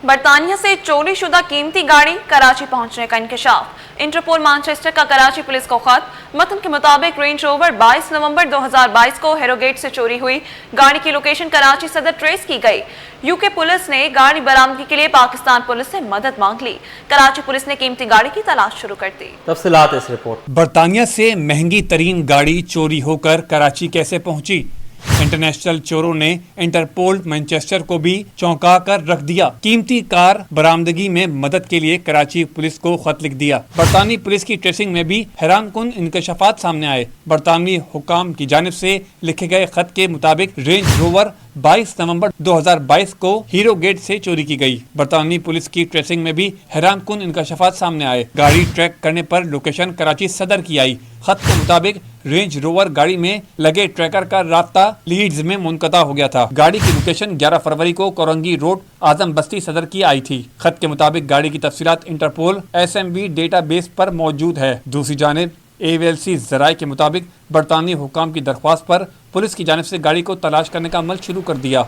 برطانیہ سے چوری شدہ قیمتی گاڑی کراچی پہنچنے کا انکشاف۔ انٹرپول مانچسٹر کا کراچی پولیس کو خط۔ متن کے مطابق رینج روور 22 نومبر 2022 کو ہیرو گیٹ سے چوری ہوئی گاڑی کی لوکیشن کراچی صدر ٹریس کی گئی۔ یو کے پولیس نے گاڑی برآمدگی کے لیے پاکستان پولیس سے مدد مانگ لی۔ کراچی پولیس نے قیمتی گاڑی کی تلاش شروع کر دی۔ تفصیلات اس رپورٹ۔ برطانیہ سے مہنگی ترین گاڑی چوری ہو کر کراچی کیسے پہنچی؟ انٹرنیشنل چوروں نے انٹرپول مانچسٹر کو بھی چونکا کر رکھ دیا۔ قیمتی کار برآمدگی میں مدد کے لیے کراچی پولیس کو خط لکھ دیا۔ برطانوی پولیس کی ٹریسنگ میں بھی حیران کن انکشافات سامنے آئے۔ برطانوی حکام کی جانب سے لکھے گئے خط کے مطابق رینج روور 22 نومبر 2022 کو ہیرو گیٹ سے چوری کی گئی۔ برطانوی پولیس کی ٹریسنگ میں بھی حیران کن انکشافات سامنے آئے۔ گاڑی ٹریک کرنے پر لوکیشن کراچی صدر کی آئی۔ خط کے مطابق رینج روور گاڑی میں لگے ٹریکر کا رابطہ لیڈز میں منقطع ہو گیا تھا۔ گاڑی کی لوکیشن 11 فروری کو کورنگی روڈ اعظم بستی صدر کی آئی تھی۔ خط کے مطابق گاڑی کی تفصیلات انٹرپول SMV ڈیٹا بیس پر موجود ہے۔ دوسری جانب AVLC ذرائع کے مطابق برطانوی حکام کی درخواست پر پولیس کی جانب سے گاڑی کو تلاش کرنے کا عمل شروع کر دیا۔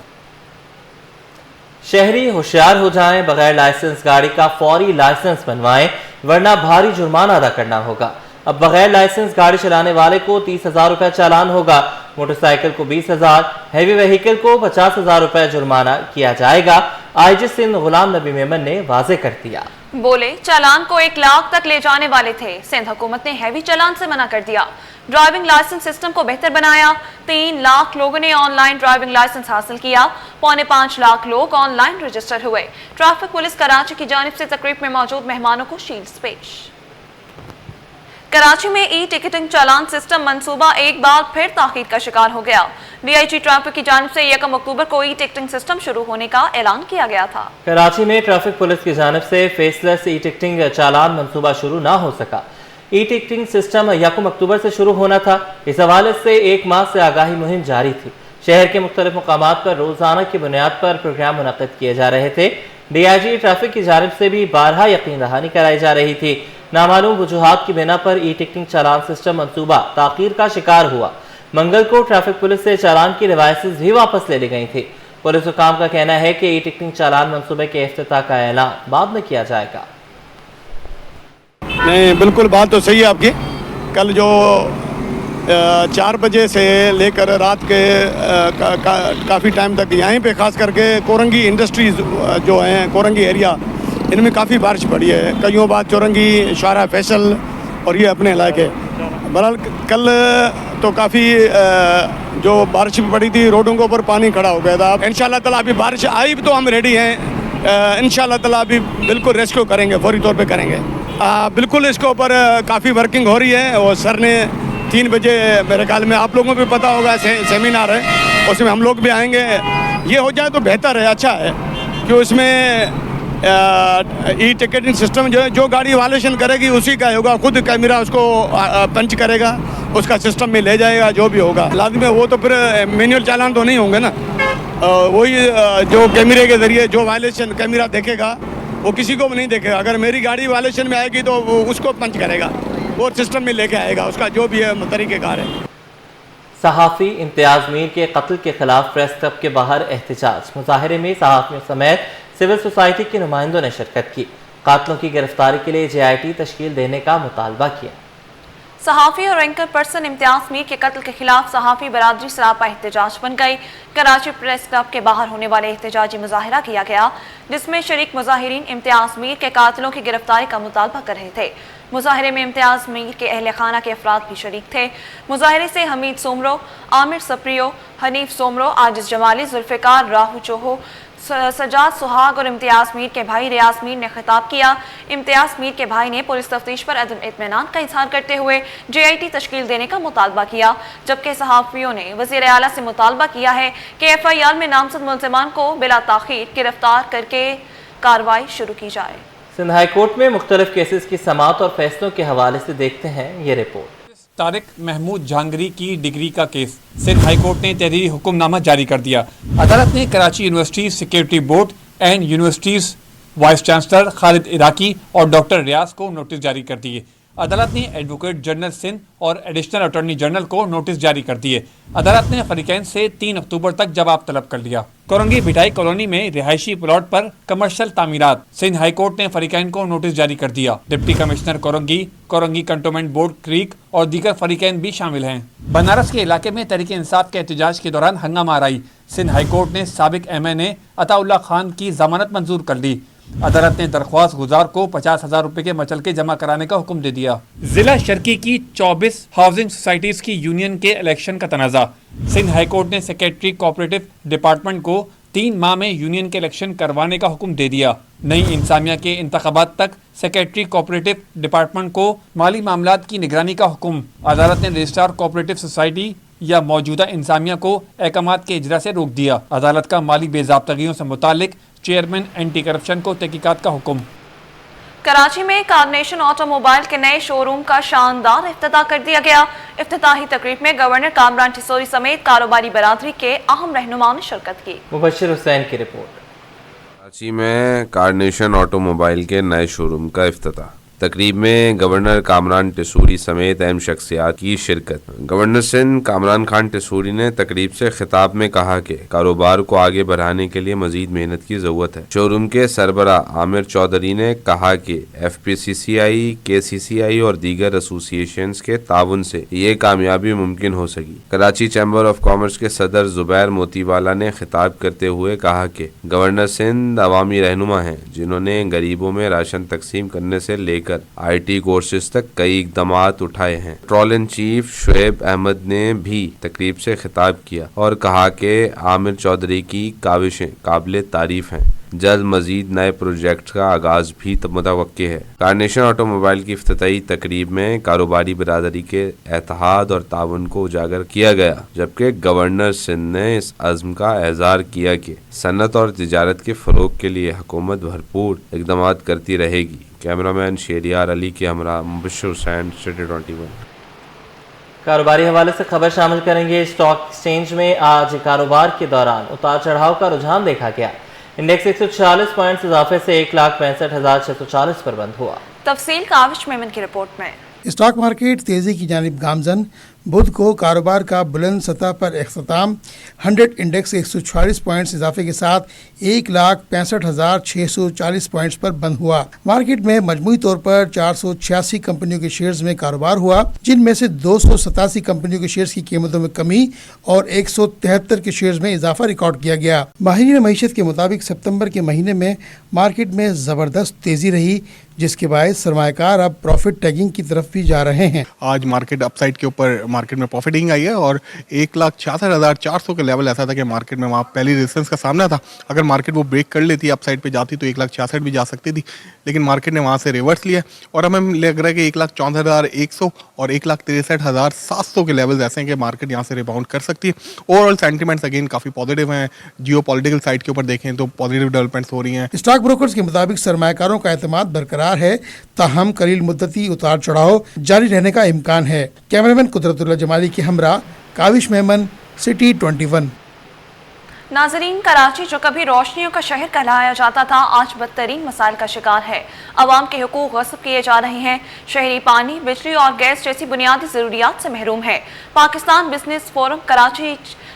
شہری ہوشیار ہو جائیں، بغیر لائسنس گاڑی کا فوری لائسنس بنوائیں ورنہ بھاری جرمانہ ادا کرنا ہوگا۔ اب بغیر لائسنس گاڑی چلانے والے کو 30,000 روپے چالان ہوگا، موٹر سائیکل کو 20,000، ہیوی وہیکل کو 50,000 روپے جرمانہ کیا جائے گا۔ IG سندھ غلام نبی میمن نے واضح کر دیا۔ بولے چالان کو 1 لاکھ تک لے جانے والے تھے۔ سندھ حکومت نے ہیوی چالان سے منع کر دیا۔ ڈرائیونگ لائسنس سسٹم کو بہتر بنایا۔ 3 لاکھ لوگوں نے آن لائن ڈرائیونگ لائسنس حاصل کیا۔ 4.25 لاکھ لوگ آن لائن رجسٹر ہوئے۔ ٹریفک پولیس کراچی کی جانب سے تقریب میں موجود مہمانوں کو شیلڈز پیش۔ کراچی میں ای ٹکٹنگ چالان سسٹم منصوبہ ایک بار پھر تاخیر کا شکار ہو گیا۔ DIG ٹریفک کی جانب سے 1 اکتوبر کو ای ٹکٹنگ سسٹم شروع ہونے کا اعلان کیا گیا تھا۔ کراچی میں ٹریفک پولیس کی جانب سے فیس لیس ای ٹکٹنگ چالان منصوبہ شروع نہ ہو سکا۔ ای ٹکٹنگ سسٹم 1 اکتوبر سے شروع ہونا تھا۔ اس حوالے سے 1 ماہ سے آگاہی مہم جاری تھی۔ شہر کے مختلف مقامات پر روزانہ کی بنیاد پر پروگرام منعقد کیے جا رہے تھے۔ DIG ٹریفک کی جانب سے بھی بارہا یقین دہانی کرائی جا رہی تھی۔ نامعلوم وجوہات کی بنا پر ای ٹکٹنگ چالان سسٹم منصوبہ تاخیر کا شکار ہوا۔ منگل کو ٹریفک پولیس سے چالان کی ڈیوائسز بھی واپس لے لی گئی تھی۔ پولیس حکام کا کہنا ہے کہ ای ٹکٹنگ چالان منصوبے کے افتتاح کا اعلان بعد میں کیا جائے گا۔ نہیں، بالکل بات تو صحیح ہے آپ کی۔ کل جو 4 بجے سے لے کر رات کے کافی ٹائم تک یہیں پہ خاص کر کے کورنگی انڈسٹریز جو ہیں، کورنگی ایریا، ان میں کافی بارش پڑی ہے۔ کئیوں بعد چورنگی، شارع فیصل اور یہ اپنے علاقے۔ بہرحال کل تو کافی جو بارش پڑی تھی، روڈوں کے اوپر پانی کھڑا ہو گیا تھا۔ انشاءاللہ تعالیٰ ابھی بارش آئی تو ہم ریڈی ہیں۔ انشاءاللہ تعالیٰ ابھی بالکل ریسکیو کریں گے، فوری طور پہ کریں گے۔ بالکل اس کے اوپر کافی ورکنگ ہو رہی ہے، اور سر نے 3 بجے میرے خیال میں آپ لوگوں کو بھی پتہ ہوگا سیمینار ہے، اس میں ہم لوگ بھی آئیں گے۔ یہ ہو جائے تو بہتر ہے، اچھا ہے، کہ اس میں ای ٹکٹنگ سسٹم جو گاڑی وائلیشن کرے گی اسی کا ہوگا، خود کیمرہ اس کو پنچ کرے گا، اس کا سسٹم میں لے جائے گا جو بھی ہوگا۔ لازمی ہے وہ تو پھر مینول چالان تو نہیں ہوں گے نا، وہی جو کیمرے کے ذریعے جو وائلیشن کیمرہ دیکھے گا وہ کسی کو بھی نہیں دیکھے گا۔ اگر میری گاڑی وائلیشن میں آئے گی تو وہ اس کو پنچ کرے گا، وہ سسٹم میں لے کے آئے گا، اس کا جو بھی ہے طریقہ کار ہے۔ صحافی امتیاز میر کے قتل کے خلاف پریس کلب کے باہر احتجاج۔ مظاہرے میں صحافیوں سمیت سول سوسائٹی کے نمائندوں نے شرکت کی۔ قاتلوں کی گرفتاری کے لیے JIT تشکیل دینے کا مطالبہ کیا۔ صحافی اور اینکر پرسن امتیاز میر کے قتل کے خلاف صحافی برادری سراپا احتجاج بن گئی۔ کراچی پریس کلب کے باہر ہونے والے احتجاجی مظاہرہ کیا گیا، جس میں شریک مظاہرین امتیاز میر کے قاتلوں کی گرفتاری کا مطالبہ کر رہے تھے۔ مظاہرے میں امتیاز میر کے اہل خانہ کے افراد بھی شریک تھے۔ مظاہرے سے حمید سومرو، عامر سپریو، حنیف سومرو، عاجز جمالی، ذوالفقار راہو چوہو، سجاد سہاگ اور امتیاز میر کے بھائی ریاض میر نے خطاب کیا۔ امتیاز میر کے بھائی نے پولیس تفتیش پر عدم اطمینان کا اظہار کرتے ہوئے JIT تشکیل دینے کا مطالبہ کیا، جبکہ صحافیوں نے وزیر اعلیٰ سے مطالبہ کیا ہے کہ FIR میں نامزد ملزمان کو بلا تاخیر گرفتار کر کے کارروائی شروع کی جائے۔ سندھ ہائی کورٹ میں مختلف کیسز کی سماعت اور فیصلوں کے حوالے سے دیکھتے ہیں یہ رپورٹ۔ طارق محمود جہانگیری کی ڈگری کا کیس۔ سندھ ہائی کورٹ نے تحریری حکم نامہ جاری کر دیا۔ عدالت نے Karachi university security board and universities vice chancellor Khalid Iraqi اور ڈاکٹر ریاض کو نوٹس جاری کر دیے۔ عدالت نے ایڈوکیٹ جنرل سندھ اور ایڈیشنل اٹارنی جنرل کو نوٹس جاری کر دیے۔ عدالت نے فریقین سے 3 اکتوبر تک جواب طلب کر لیا۔ کورنگی بھٹائی کالونی میں رہائشی پلاٹ پر کمرشل تعمیرات، سندھ ہائی کورٹ نے فریقین کو نوٹس جاری کر دیا۔ Deputy commissioner Korangi cantonment board creek اور دیگر فریقین بھی شامل ہیں۔ بنارس کے علاقے میں تحریک انصاف کے احتجاج کے دوران ہنگامہ آرائی، سندھ ہائی کورٹ نے سابق MNA عطا اللہ خان کی ضمانت منظور کر لی۔ عدالت نے درخواست گزار کو 50,000 روپے کے مچلکے جمع کرانے کا حکم دے دیا۔ ضلع شرکی کی 24 ہاؤسنگ سوسائٹیز کی یونین کے الیکشن کا تنازع، سندھ ہائی کورٹ نے سیکریٹری کوآپریٹو ڈپارٹمنٹ کو 3 ماہ میں یونین کے الیکشن کروانے کا حکم دے دیا۔ نئی انتظامیہ کے انتخابات تک سیکریٹری کوآپریٹو ڈپارٹمنٹ کو مالی معاملات کی نگرانی کا حکم۔ عدالت نے رجسٹرار کوآپریٹو سوسائٹی یا موجودہ انتظامیہ کو احکامات کے اجرا سے روک دیا۔ عدالت کا مالی بے ضابطگیوں سے متعلق چیئرمین اینٹی کرپشن کو تحقیقات کا حکم۔ کراچی میں کارنیشن آٹو موبائل کے نئے شو روم کا شاندار افتتاح کر دیا گیا۔ افتتاحی تقریب میں گورنر کامران ٹھسوری سمیت کاروباری برادری کے اہم رہنماؤں نے شرکت کی۔ مبشر حسین کی رپورٹ۔ کراچی میں کارنیشن آٹو موبائل کے نئے شو روم کا افتتاح، تقریب میں گورنر کامران ٹھسوری سمیت اہم شخصیات کی شرکت۔ گورنر سندھ کامران خان ٹھسوری نے تقریب سے خطاب میں کہا کہ کاروبار کو آگے بڑھانے کے لیے مزید محنت کی ضرورت ہے۔ شو روم کے سربراہ عامر چودھری نے کہا کہ FPCCI، KCCI اور دیگر ایسوسی ایشنز کے تعاون سے یہ کامیابی ممکن ہو سکی۔ کراچی چیمبر آف کامرس کے صدر زبیر موتی والا نے خطاب کرتے ہوئے کہا کہ گورنر سندھ عوامی رہنما ہیں جنہوں نے غریبوں میں راشن تقسیم کرنے سے لے کر IT کورسز تک کئی اقدامات اٹھائے ہیں۔ پیٹرولین چیف شعیب احمد نے بھی تقریب سے خطاب کیا اور کہا کہ عامر چودھری کی کاوشیں قابل تعریف ہیں۔ جلد مزید نئے پروجیکٹ کا آغاز بھی متوقع ہے۔ کارنیشن آٹو موبائل کی افتتاحی تقریب میں کاروباری برادری کے اتحاد اور تعاون کو اجاگر کیا گیا، جبکہ گورنر سندھ نے اس عزم کا اظہار کیا کہ صنعت اور تجارت کے فروغ کے لیے حکومت بھرپور اقدامات کرتی رہے گی۔ کیمرامین شہریار علی کے ہمراہ مبشر حسین، سٹی 21۔ کاروباری حوالے سے خبر شامل کریں گے۔ اسٹاک ایکسچینج میں آج کاروبار کے دوران اتار چڑھاؤ کا رجحان دیکھا گیا۔ انڈیکس 146 پوائنٹس اضافے سے 1,65,640 پر بند ہوا۔ تفصیل کاوش میمن کی رپورٹ میں۔ اسٹاک مارکیٹ تیزی کی جانب گامزن، بدھ کو کاروبار کا بلند سطح پر اختتام، 100 انڈیکس 146 پوائنٹس اضافے کے ساتھ 1,65,640 پوائنٹس پر بند ہوا۔ مارکیٹ میں مجموعی طور پر 486 کمپنیوں کے شیئرز میں کاروبار ہوا، جن میں سے 287 کمپنیوں کے شیئرز کی قیمتوں میں کمی اور 173 کے شیئرز میں اضافہ ریکارڈ کیا گیا۔ ماہرین معیشت کے مطابق ستمبر کے مہینے میں مارکیٹ میں زبردست تیزی رہی، جس کے باعث سرمایہ کار اب پروفٹ ٹیکنگ کی طرف بھی جا رہے ہیں۔ آج مارکیٹ اپ سائڈ کے اوپر مارکیٹ میں پروفٹنگ آئی ہے اور 1,66,400 کے لیول ایسا تھا کہ مارکیٹ میں وہاں پہلی ریزسٹنس کا سامنا تھا۔ اگر مارکیٹ وہ بریک کر لیتی اپ سائڈ پہ جاتی تو 1,66,000 بھی جا سکتی تھی، لیکن مارکیٹ نے وہاں سے ریورس لیا اور ہمیں لگ رہا ہے کہ 1,64,100 اور 1,63,700 کے لیولز ایسے ہیں کہ مارکیٹ یہاں سے ریباؤنڈ کر سکتی ہے۔ اوور آل سینٹیمنٹس اگین کافی پازیٹیو ہیں۔ جیو پولیٹیکل سائڈ کے اوپر دیکھیں تو پازیٹیو ڈیولپمنٹس ہو رہی ہیں۔ اسٹاک بروکرز کے مطابق سرمایہ کاروں کا اعتماد برقرار ہے، تاہم قلیل مدتی اتار چڑھاؤ جاری رہنے کا امکان ہے۔ کیمرامین قدرت اللہ جمالی کے ہمراہ کاوش میمن، سٹی 21۔ ناظرین، کراچی جو کبھی روشنیوں کا شہر کہلایا جاتا تھا، آج بدترین مسائل کا شکار ہے۔ عوام کے حقوق غصب کیے جا رہے ہیں۔ شہری پانی، بجلی اور گیس جیسی بنیادی ضروریات سے محروم ہے۔ Pakistan business forum Karachi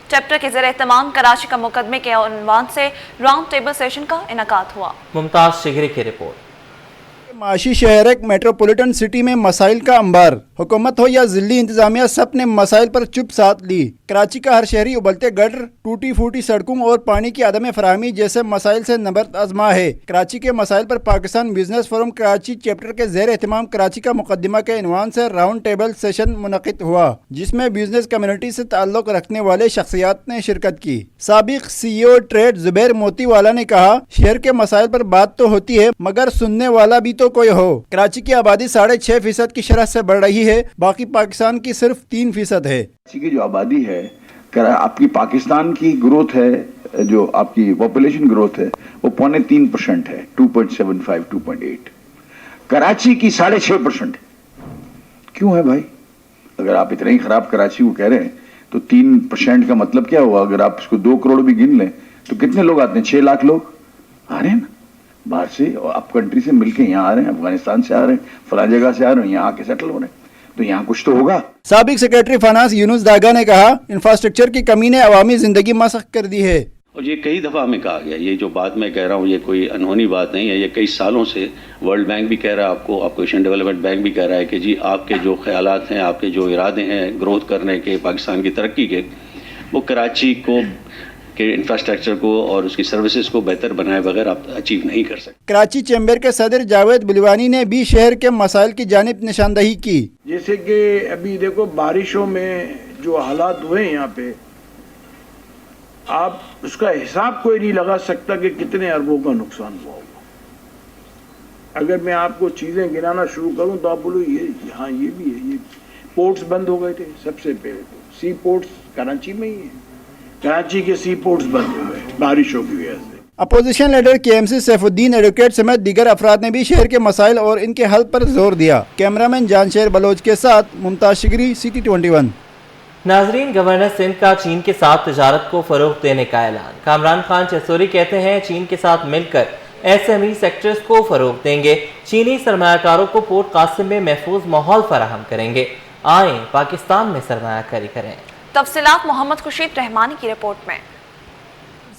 chapter کے زیر اہتمام کراچی کا مقدمے کے عنوان سے راؤنڈ ٹیبل سیشن کا انعقاد ہوا۔ ممتاز شگری کی رپورٹ۔ معاشی شہر ایک میٹروپولیٹن سٹی میں مسائل کا انبار، حکومت ہو یا ضلعی انتظامیہ سب نے مسائل پر چپ ساتھ لی۔ کراچی کا ہر شہری ابلتے گٹر، ٹوٹی پھوٹی سڑکوں اور پانی کی عدم فراہمی جیسے مسائل سے نبرد آزما ہے۔ کراچی کے مسائل پر Pakistan business forum Karachi chapter کے زیر اہتمام کراچی کا مقدمہ کے عنوان سے راؤنڈ ٹیبل سیشن منعقد ہوا، جس میں بزنس کمیونٹی سے تعلق رکھنے والے شخصیات نے شرکت کی۔ سابق CEO ٹریڈ زبیر موتی والا نے کہا، شہر کے مسائل پر بات تو ہوتی ہے مگر سننے والا بھی تو کوئی ہو۔ کراچی کی آبادی 6.5% کی شرح سے بڑھ رہی ہے، باقی پاکستان کی صرف 3% ہے۔ کراچی کی جو آبادی ہے، آپ کی پاکستان کی گروتھ ہے، جو آپ کی پاپولیشن گروتھ ہے وہ 3.5% ہے، 2.75 2.8۔ کراچی کی 6.5% کیوں ہے بھائی؟ اگر آپ اتنا ہی خراب کراچی کو کہہ رہے ہیں تو 3% کا مطلب کیا ہوا؟ اگر آپ اس کو 2 کروڑ بھی گن لیں تو کتنے لوگ آتے ہیں؟ 6 لاکھ لوگ آ رہے ہیں نا۔ باہر سے اور اپ کنٹری سے مل کے یہاں آ رہے ہیں, افغانستان سے آ رہے ہیں, فلاں جگہ سے آ رہے ہیں, یہاں آ کے سیٹل ہو رہے ہیں, تو یہاں کچھ تو ہوگا. سابق سیکریٹری فائنانس یونس داگا نے کہا انفراسٹرکچر کی کمی نے عوامی زندگی مسخ کر دی ہے. اور یہ کئی دفعہ ہمیں کہا گیا, یہ جو بات میں کہہ رہا ہوں یہ کوئی انہونی بات نہیں ہے, یہ کئی سالوں سے ورلڈ بینک بھی کہہ رہا ہے آپ کو ایشین ڈیولپمنٹ بینک بھی کہہ رہا ہے کہ جی آپ کے جو خیالات ہیں, آپ کے جو ارادے ہیں گروتھ کرنے کے, پاکستان کی ترقی کے, وہ کراچی کو کے انفراسٹرکچر کو اور اس کی سروسز کو بہتر بنائے بغیر آپ اچیو نہیں کر سکتے. کراچی چیمبر کے صدر جاوید بلیوانی نے بھی شہر کے مسائل کی جانب نشاندہی کی. جیسے کہ ابھی دیکھو بارشوں میں جو حالات ہوئے ہیں یہاں پہ, آپ اس کا حساب کوئی نہیں لگا سکتا کہ کتنے اربوں کا نقصان ہوا ہوگا. اگر میں آپ کو چیزیں گنانا شروع کروں تو آپ بولو یہ ہاں یہ بھی ہے. یہ پورٹس بند ہو گئے تھے, سب سے پہلے تو سی پورٹس کراچی میں ہی ہیں, کراچی کے سی پورٹس بند ہو گئے بارشوں کی وجہ سے. اپوزیشن لیڈر کے ایم سی سیف الدین ایڈوکیٹ سمیت دیگر افراد نے بھی شہر کے مسائل اور ان کے حل پر زور دیا. کیمرامین جان شیر بلوچ کے ساتھ ممتاز شگری, سٹی 21. ناظرین, گورنر سندھ کا چین کے ساتھ تجارت کو فروغ دینے کا اعلان. کامران خان ٹیسوری کہتے ہیں چین کے ساتھ مل کر ایس ایم ای سیکٹرز کو فروغ دیں گے. چینی سرمایہ کاروں کو پورٹ قاسم میں محفوظ ماحول فراہم کریں گے. آئیں پاکستان میں سرمایہ کاری کریں. تفصیلات محمد خورشید رحمانی کی رپورٹ میں.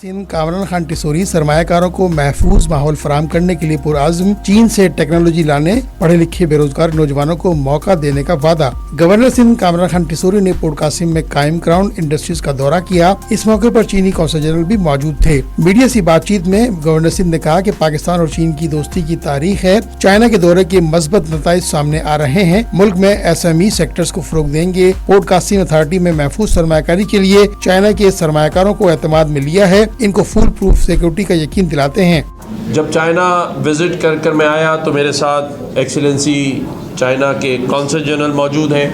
سندھ کامران خان ٹیسوری سرمایہ کاروں کو محفوظ ماحول فراہم کرنے کے لیے پرعزم چین سے ٹیکنالوجی لانے, پڑھے لکھے بے روزگار نوجوانوں کو موقع دینے کا وعدہ. گورنر سندھ کامران خان ٹیسوری نے پورٹ قاسم میں قائم کراؤنڈ انڈسٹریز کا دورہ کیا. اس موقع پر چینی قونصل جنرل بھی موجود تھے. میڈیا سے بات چیت میں گورنر سندھ نے کہا کہ پاکستان اور چین کی دوستی کی تاریخ ہے. چائنا کے دورے کے مثبت نتائج سامنے آ رہے ہیں. ملک میں ایس ایم ای سیکٹرز کو فروغ دیں گے. پورٹ قاسم اتھارٹی میں محفوظ سرمایہ کاری کے لیے چائنا کے سرمایہ کاروں کو اعتماد میں لیا ہے. ان کو فل پروف سیکورٹی کا یقین دلاتے ہیں. جب چائنا وزٹ کر میں آیا تو میرے ساتھ ایکسیلنسی چائنا کے قونصل جنرل موجود ہیں.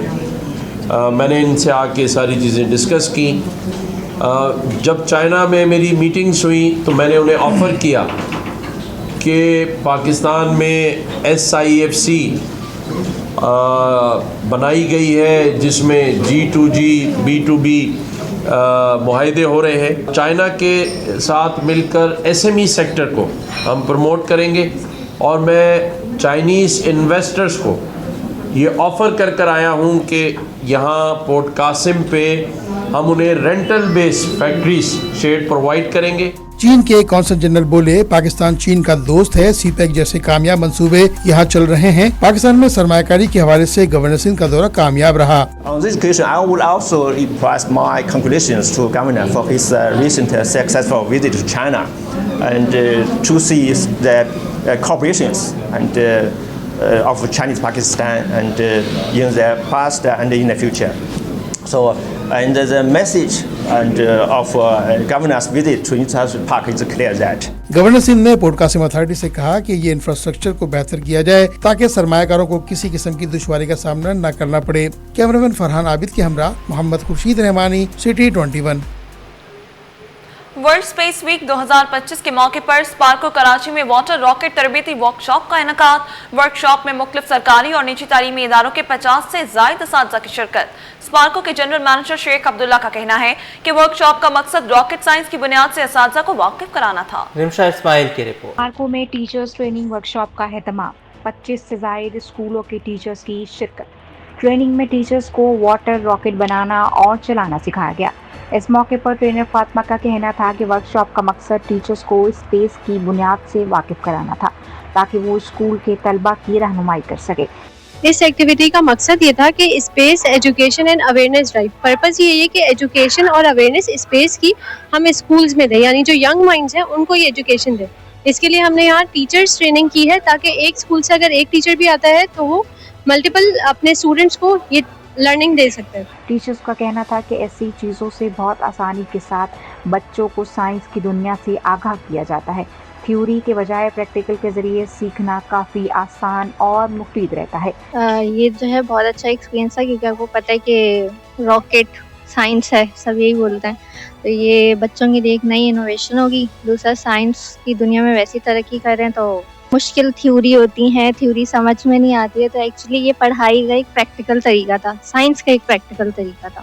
میں نے ان سے آ کے ساری چیزیں ڈسکس کی. جب چائنا میں میری میٹنگز ہوئی تو میں نے انہیں آفر کیا کہ پاکستان میں ایس آئی ایف سی بنائی گئی ہے جس میں G2G B2B معاہدے ہو رہے ہیں. چائنا کے ساتھ مل کر ایس ایم ای سیکٹر کو ہم پروموٹ کریں گے اور میں چائنیز انویسٹرز کو یہ آفر کر آیا ہوں کہ یہاں پورٹ قاسم پہ ہم انہیں رینٹل بیس فیکٹریز شیڈ پرووائڈ کریں گے. چین کے قونصل جنرل بولے پاکستان چین کا دوست ہے. سی پیک جیسے کامیاب منصوبے یہاں چل رہے ہیں. پاکستان میں سرمایہ کاری کے حوالے سے گورنر سندھ کا دورہ کامیاب رہا. On this occasion, I would also express my congratulations to Governor for his recent successful visit to China and to see the cooperations and of Chinese Pakistan and in the past and in the future. So, and the message and of Governor's visit to International Park is clear that. Governor Sindh نے port Qasim authority سے کہا کہ یہ infrastructure کو بہتر کیا جائے تاکہ سرمایہ کاروں کو کسی قسم کی دشواری کا سامنا نہ کرنا پڑے. کیمرامین فرحان عابد کے ہمراہ محمد خورشید رحمانی, سٹی 21. ورلڈ اسپیس ویک 2025 کے موقع پر اسپارکو کراچی میں واٹر راکٹ تربیتی ورک شاپ کا انعقاد. ورک شاپ میں مختلف سرکاری اور نجی تعلیمی اداروں کے 50 سے زائد اساتذہ کی شرکت. اسپارکو کے جنرل مینیجر شیخ عبداللہ کا کہنا ہے کہ ورک شاپ کا مقصد راکٹ سائنس کی بنیاد سے اساتذہ کو واقف کرانا تھا. رمشا اسماعیل کی رپورٹ. اسپارکو میں ٹیچرز ٹریننگ ورک شاپ کا اہتمام. 25 سے زائد اسکولوں کے ٹیچرز کی شرکت. ٹریننگ میں ٹیچرز کو واٹر راکٹ بنانا اور چلانا سکھایا گیا. اس موقع پر ٹرینر فاطمہ کا کہنا تھا کہ ورک شاپ کا مقصد ٹیچرز کو اسپیس کی بنیاد سے واقف کرانا تھا تاکہ وہ اسکول کے طلبہ کی رہنمائی کر سکے. اس ایکٹیویٹی کا مقصد یہ تھا کہ space education and awareness drive. Purpose یہ ہے کہ ایجوکیشن اور اویئرنیس اسپیس کی ہم اسکولز میں دیں, یعنی جو ینگ مائنڈز ہیں ان کو یہ ایجوکیشن دیں. اس کے لیے ہم نے یہاں ٹیچرز ٹریننگ کی ہے تاکہ ایک اسکول سے اگر ایک ٹیچر بھی آتا ہے تو وہ ملٹیپل اپنے اسٹوڈنٹس کو یہ لرننگ دے سکتے ہیں. ٹیچرز کا کہنا تھا کہ ایسی چیزوں سے بہت آسانی کے ساتھ بچوں کو سائنس کی دنیا سے آگاہ کیا جاتا ہے. تھیوری کے بجائے پریکٹیکل کے ذریعے سیکھنا کافی آسان اور مفید رہتا ہے. یہ جو ہے بہت اچھا ایکسپیرینس تھا کیونکہ آپ کو پتہ ہے کہ راکٹ سائنس ہے, سب یہی بولتے ہیں, تو یہ بچوں کے لیے ایک نئی انوویشن ہوگی. دوسرا سائنس کی دنیا میں ویسی ترقی کر رہے ہیں تو مشکل تھیوری ہوتی ہیں, تھیوری سمجھ میں نہیں آتی ہے, تو ایکچولی یہ پڑھائی کا ایک پریکٹیکل طریقہ تھا, سائنس کا ایک پریکٹیکل طریقہ تھا.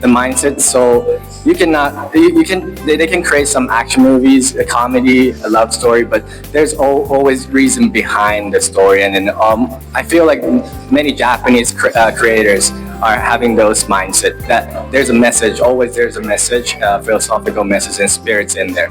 The mindset, so they can create some action movies, a comedy, a love story, but there's always reason behind the story, and then I feel like many Japanese creators are having those mindset that there's a message, always there's a message, philosophical message and spirits in there.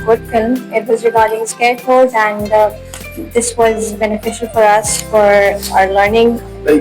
Good film. It was regarding scarecrows and this was beneficial for us for our learning.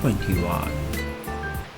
21।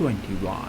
21।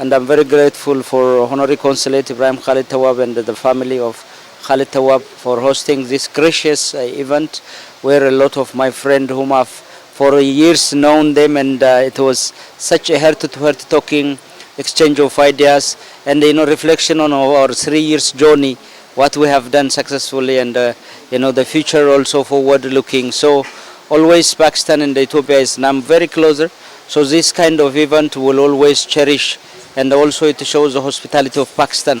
And I'm very grateful for Honorary Consulate Ibrahim Khalid Tawab and the family of Khalid Tawab for hosting this gracious event, where a lot of my friends whom I've for years known them, and it was such a heart-to-heart talking, exchange of ideas, and reflection on our 3 years journey, what we have done successfully, and the future also forward-looking. So always Pakistan and Ethiopia is now very closer. So this kind of event will always cherish. And also it shows the hospitality of Pakistan.